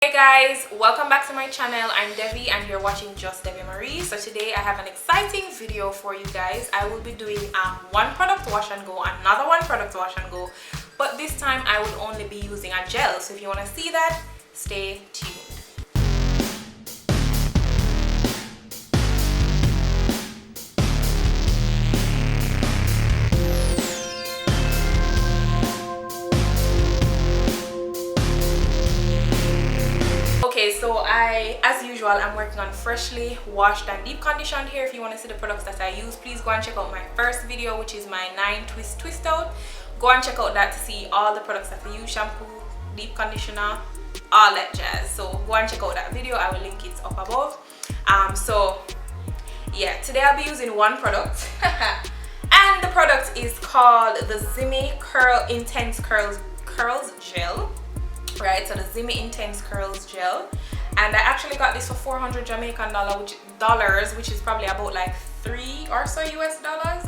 Hey guys, welcome back to my channel. I'm Devi and you're watching Just Devi Marie. So today I have an exciting video for you guys. I will be doing one product wash and go, another one product wash and go, but this time I will only be using a gel. So if you want to see that, stay tuned. Okay, so as usual, I'm working on freshly washed and deep conditioned hair. If you want to see the products that I use, please go and check out my first video, which is my 9 twist out. Go and check out that to see all the products that I use: shampoo, deep conditioner, all that jazz. So go and check out that video. I will link it up above. So yeah, today I'll be using one product and the product is called the Zimii Intense Curls Gel. Right, so the Zimii Intense Curls Gel, and I actually got this for 400 Jamaican dollars, which is probably about like $3 or so US dollars,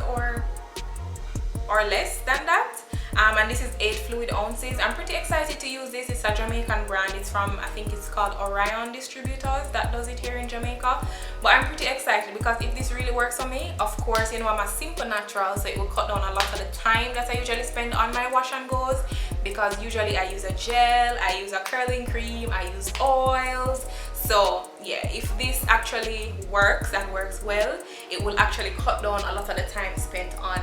or less than that. And this is 8 fluid ounces. I'm pretty excited to use this. It's a Jamaican brand. It's from, I think it's called Orion Distributors that does it here in Jamaica. But I'm pretty excited because if this really works for me, of course, you know, I'm a simple natural, so it will cut down a lot of the time that I usually spend on my wash and goes, because usually I use a gel, I use a curling cream, I use oils. So yeah, if this actually works and works well, it will actually cut down a lot of the time spent on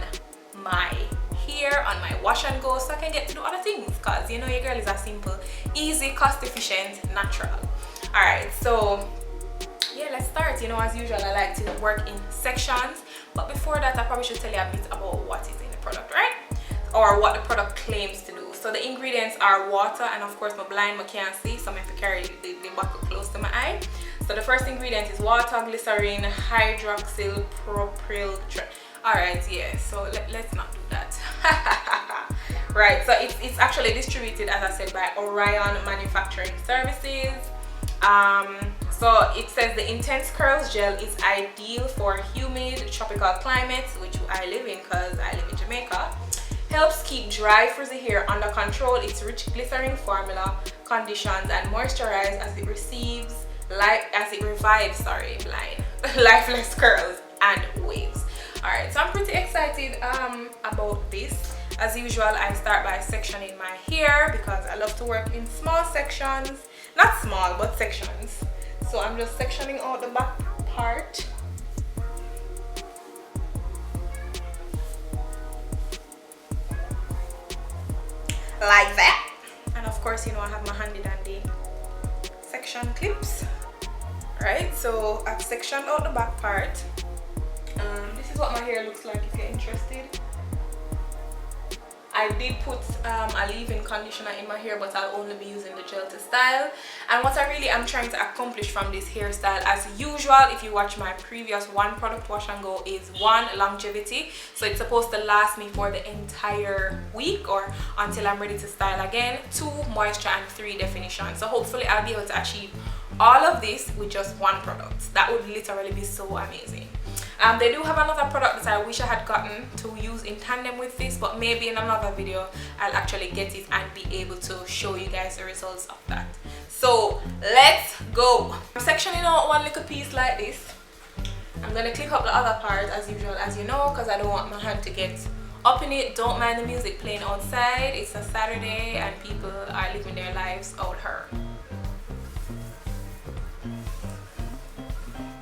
my hair, on my wash and go, so I can get to do other things, because you know your girl is a simple, easy, cost efficient natural. All right, so yeah, let's start. You know, as usual, I like to work in sections, but before that I probably should tell you a bit about what is in the product, right? Or what the product claims to do. So the ingredients are water, and of course I'm blind, I can't see, so I'm going to carry the bottle close to my eye. So the first ingredient is water, glycerin, hydroxyl propyl. Alright, yeah, so let's not do that. Right, so it's actually distributed, as I said, by Orion Manufacturing Services. So it says the Intense Curls Gel is ideal for humid tropical climates, which I live in because I live in Jamaica. Helps keep dry frizzy hair under control. Its rich glycerin formula conditions and moisturizes as it revives lifeless curls and waves. Alright, so I'm pretty excited about this. As usual, I start by sectioning my hair because I love to work in small sections. Not small, but sections. So I'm just sectioning out the back part. Like that. And of course, you know, I have my handy dandy section clips. Right, so I've sectioned out the back part. This is what my hair looks like if you're interested. I did put a leave-in conditioner in my hair, but I'll only be using the gel to style. And what I really am trying to accomplish from this hairstyle, as usual, if you watch my previous one product wash and go, is 1, longevity. So it's supposed to last me for the entire week or until I'm ready to style again. 2, moisture, and 3, definition. So hopefully I'll be able to achieve all of this with just one product. That would literally be so amazing. They do have another product that I wish I had gotten to use in tandem with this, but maybe in another video I'll actually get it and be able to show you guys the results of that. So let's go. I'm sectioning out one little piece like this. I'm gonna clip up the other part as usual, as you know, because I don't want my hand to get up in it. Don't mind the music playing outside. It's a Saturday and people are living their lives out here.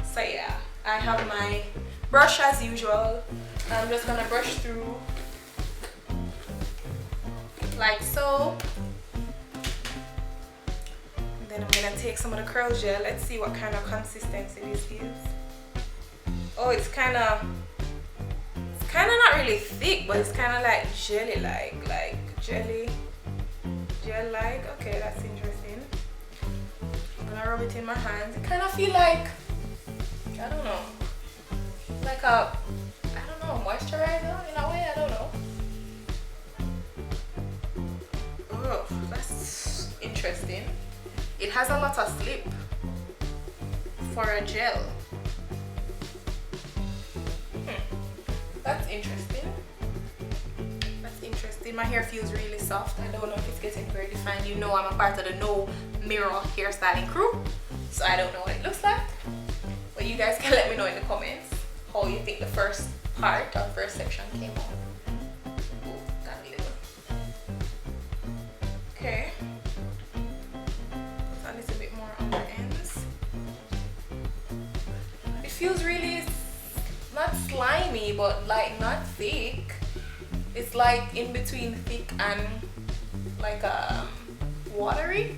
So yeah, I have my brush as usual. I'm just gonna brush through like so. And then I'm gonna take some of the curl gel. Let's see what kind of consistency this is. Oh, it's kind of not really thick, but it's kind of like jelly-like, gel-like. Okay, that's interesting. I'm gonna rub it in my hands. It kind of feel like, I don't know, like a, I don't know, moisturizer in a way, I don't know. Oh, that's interesting. It has a lot of slip for a gel. That's interesting. That's interesting. My hair feels really soft. I don't know if it's getting very defined. You know, I'm a part of the no mirror hairstyling crew. So I don't know what it looks like, but you guys can let me know in the comments how you think the first part or first section came out. Oh, got a little. Okay. A little bit more on the ends. It feels really not slimy, but like not thick. It's like in between thick and like watery.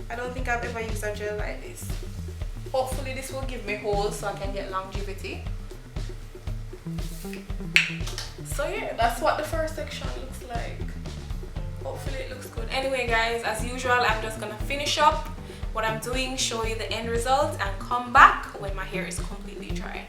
I don't think I've ever used a gel like this. Hopefully this will give me holes so I can get longevity. So yeah, that's what the first section looks like. Hopefully it looks good. Anyway guys, as usual, I'm just gonna finish up what I'm doing, show you the end result, and come back when my hair is completely dry.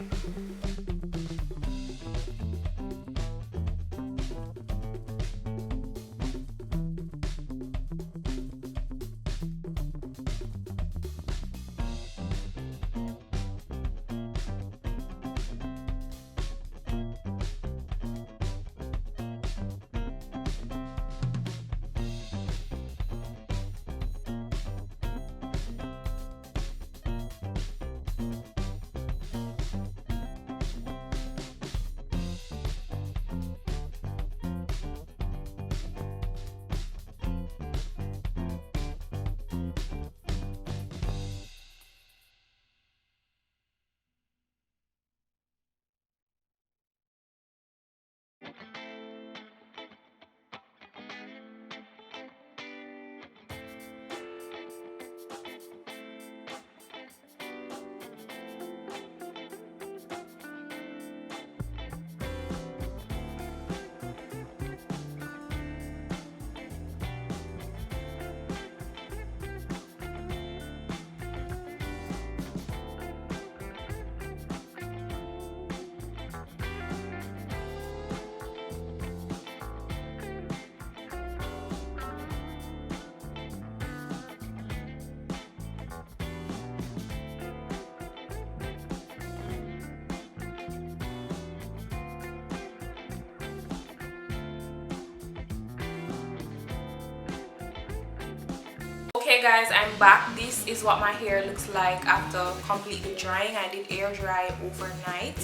Okay guys, I'm back. This is what my hair looks like after completely drying. I did air dry overnight.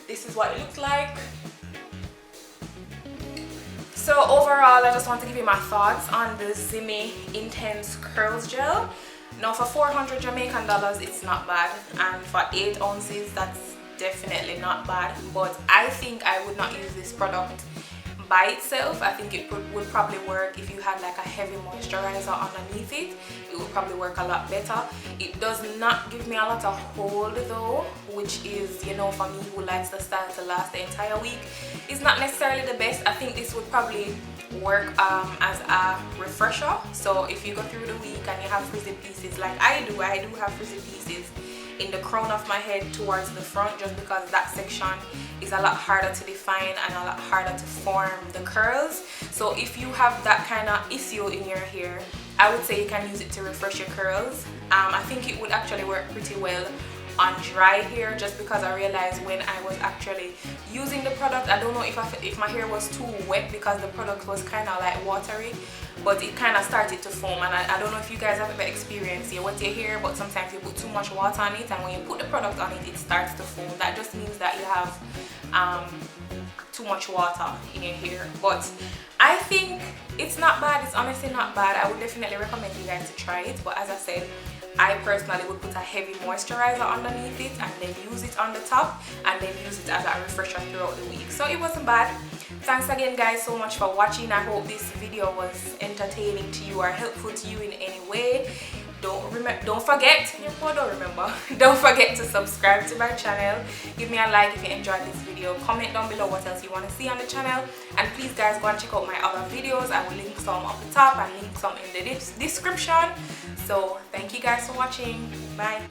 This is what it looks like. So overall, I just want to give you my thoughts on the Zimii Intense Curls Gel. Now for 400 Jamaican dollars, it's not bad, and for 8 ounces, that's definitely not bad. But I think I would not use this product by itself. I think it would probably work if you had like a heavy moisturizer underneath it. It would probably work a lot better. It does not give me a lot of hold though, which is, you know, for me who likes the style to last the entire week, is not necessarily the best. I think this would probably work as a refresher. So if you go through the week and you have frizzy pieces like I do have frizzy pieces in the crown of my head towards the front, just because that section is a lot harder to define and a lot harder to form the curls. So if you have that kind of issue in your hair, I would say you can use it to refresh your curls. I think it would actually work pretty well on dry hair, just because I realized when I was actually using the product, I don't know if my hair was too wet because the product was kind of like watery, but it kind of started to foam. And I don't know if you guys have ever experienced you wet your hair, but sometimes you put too much water on it, and when you put the product on it, it starts to foam. That just means that you have too much water in your hair. But I think it's not bad. It's honestly not bad. I would definitely recommend you guys to try it. But as I said, I personally would put a heavy moisturizer underneath it and then use it on the top, and then use it as a refresher throughout the week. So it wasn't bad. Thanks again guys so much for watching. I hope this video was entertaining to you or helpful to you in any way. Don't forget to subscribe to my channel. Give me a like if you enjoyed this video. Comment down below what else you want to see on the channel, and please guys go and check out my other videos. I will link some up the top and link some in the description. So thank you guys for watching. Bye.